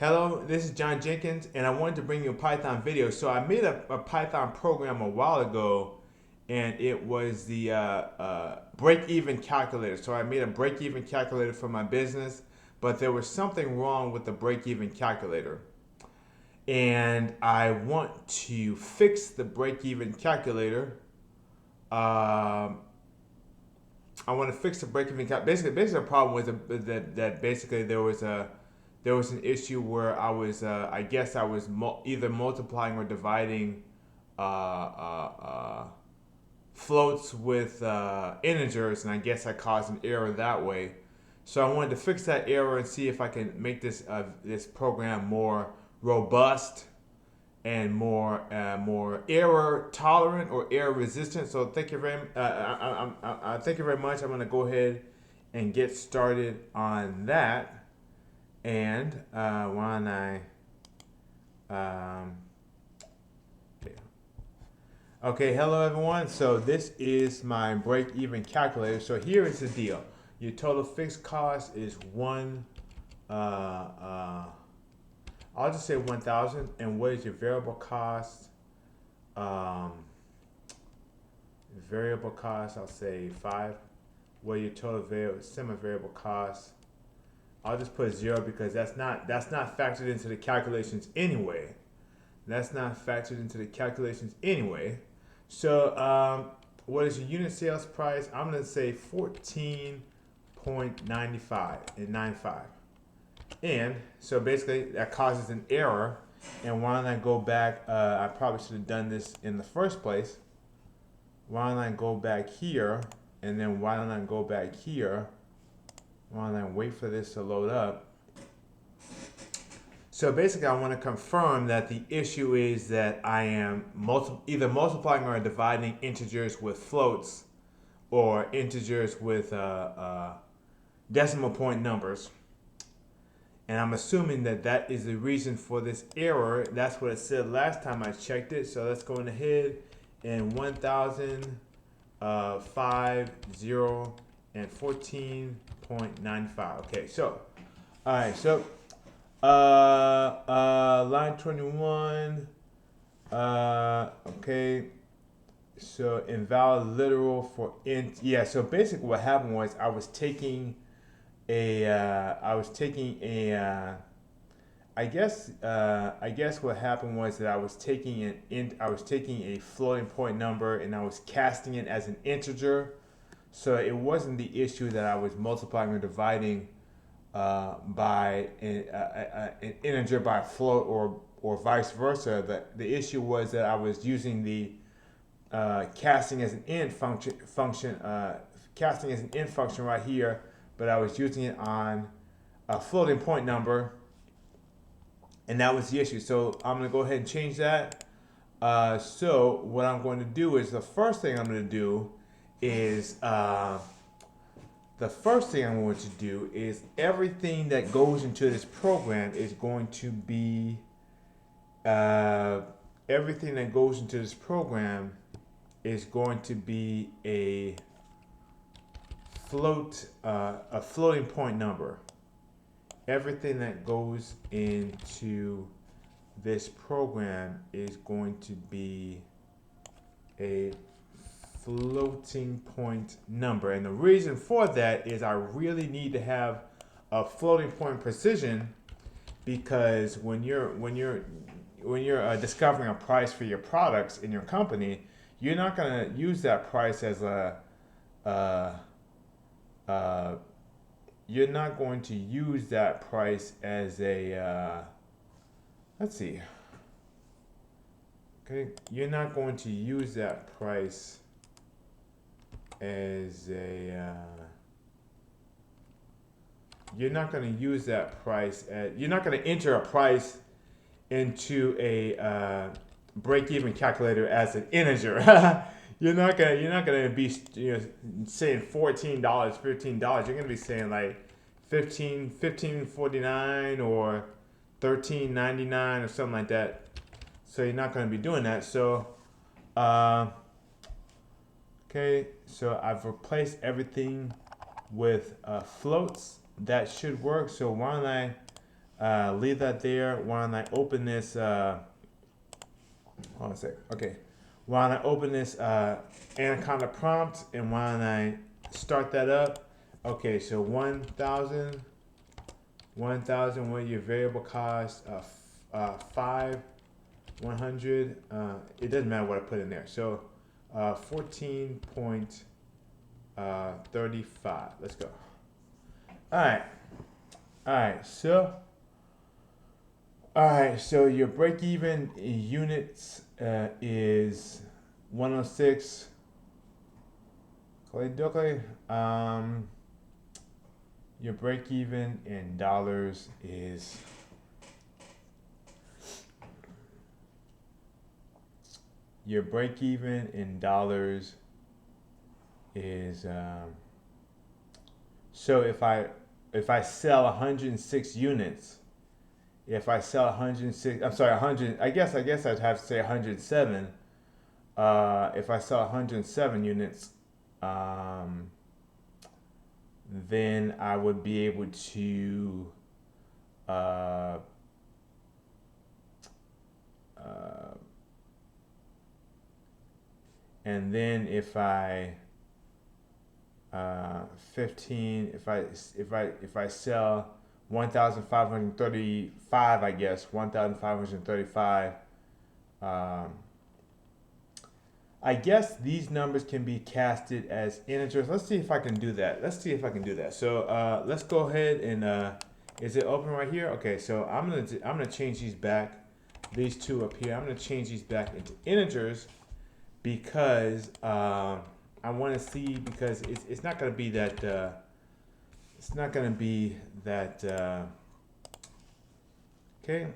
Hello, this is John Jenkins, and I wanted to bring you a Python video. So I made a Python program a while ago, and it was the break-even calculator. So I made a break-even calculator for my business, but there was something wrong with the break-even calculator. And I want to fix the break-even calculator. I want to fix the break-even calculator. Basically, the problem was that basically there was an issue where I was, I guess I was either multiplying or dividing uh, uh, uh, floats with integers, and I guess I caused an error that way. So I wanted to fix that error and see if I can make this program more robust and more error tolerant or error resistant. So thank you thank you very much. I'm going to go ahead and get started on that. And why don't okay. Okay, hello everyone. So this is my break-even calculator. So here is the deal. Your total fixed cost is I'll just say 1,000. And what is your variable cost? Variable cost, I'll say 5. What are your total semi-variable costs? I'll just put 0 because that's not factored into the calculations anyway. That's not factored into the calculations anyway. So what is your unit sales price? I'm going to say 14.95 and 95. And so basically that causes an error. And why don't I go back? I probably should have done this in the first place. Why don't I go back here? And then why don't I go back here? While I wait for this to load up. So basically I want to confirm that the issue is that I am either multiplying or dividing integers with floats or integers with decimal point numbers. And I'm assuming that that is the reason for this error. That's what it said last time I checked it. So let's go ahead and 1,000, 5, 0, and 14.95. Okay, so, all right, so, line 21, okay, so invalid literal for int. Yeah, so basically what happened was I was taking I guess what happened was that I was taking a floating point number and I was casting it as an integer. So it wasn't the issue that I was multiplying or dividing by an integer by a float or vice versa. The issue was that I was using the casting as an int function right here, but I was using it on a floating point number, and that was the issue. So I'm going to go ahead and change that. So what I'm going to do is the first thing I'm going to do is everything that goes into this program is going to be a floating point number. Everything that goes into this program is going to be a floating point number, and the reason for that is I really need to have a floating point precision, because when you're discovering a price for your products in your company, you're not going to use that price as you're not going to use that price as a let's see. Okay, you're not going to use that price as a you're not going to use that price as, you're not going to enter a price into a break-even calculator as an integer. You're not gonna be saying $14, $15. You're gonna be saying like $15.49 or $13.99 or something like that. So you're not gonna be doing that. So okay, so I've replaced everything with floats. That should work. So why don't leave that there. Why don't I open this? Hold on a sec. Okay. Why don't I open this Anaconda prompt, and why don't I start that up? Okay, so 1,000, what your variable cost? 5, 100. It doesn't matter what I put in there. So 14.35. Let's go. All right. So your break-even units is 106. Your break-even in dollars is so if I sell 106 units, if I sell 106, I'm sorry, 100, I guess I'd have to say 107. If I sell 107 units, then I would be able to and then if I 15, if I sell 1,535, I guess 1,535. I guess these numbers can be casted as integers. Let's see if I can do that. So let's go ahead and is it open right here? Okay, so I'm gonna change these back. These two up here. I'm gonna change these back into integers because I want to see, because it's not gonna be that. Okay.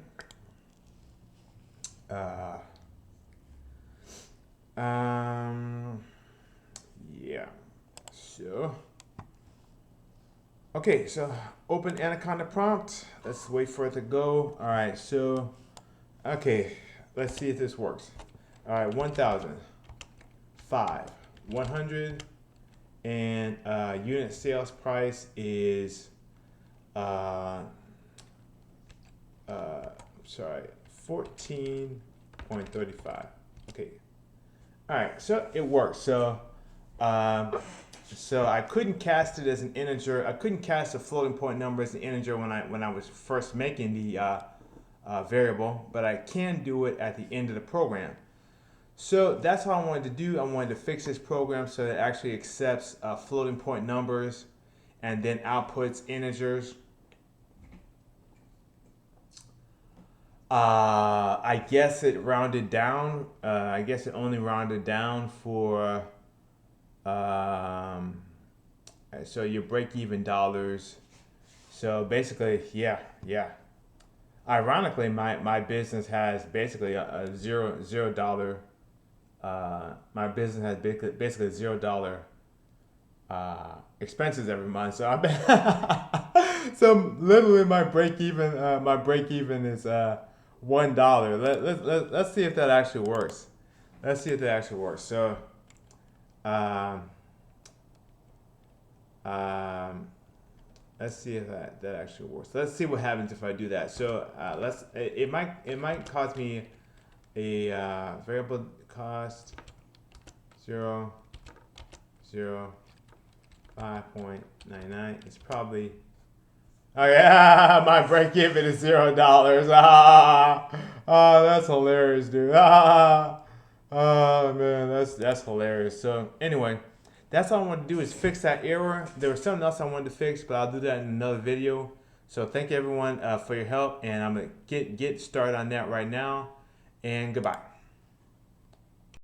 Yeah. So. Okay, so open Anaconda prompt. Let's wait for it to go. All right, so, okay, let's see if this works. All right, 1,000, 5, 100, and unit sales price is, sorry, 14.35. Okay. All right, so it works. So I couldn't cast it as an integer. I couldn't cast a floating point number as an integer when I was first making the variable, but I can do it at the end of the program. So that's all I wanted to do. I wanted to fix this program so that it actually accepts floating point numbers and then outputs integers. I guess it rounded down. I guess it only rounded down for so your break-even dollars. So basically, yeah. Ironically, my business has basically a $0. My business has basically $0 expenses every month. So I bet so literally my break-even is $1. Let's see if that actually works. So let's see if that actually works. Let's see what happens if I do that. So it might cost me a variable cost 5.99. It's probably, oh yeah, my break even is $0. That's hilarious, dude. Oh man, that's hilarious. So anyway, that's all I want to do is fix that error. There was something else I wanted to fix, but I'll do that in another video. So thank you everyone for your help, and I'm gonna get started on that right now. And goodbye.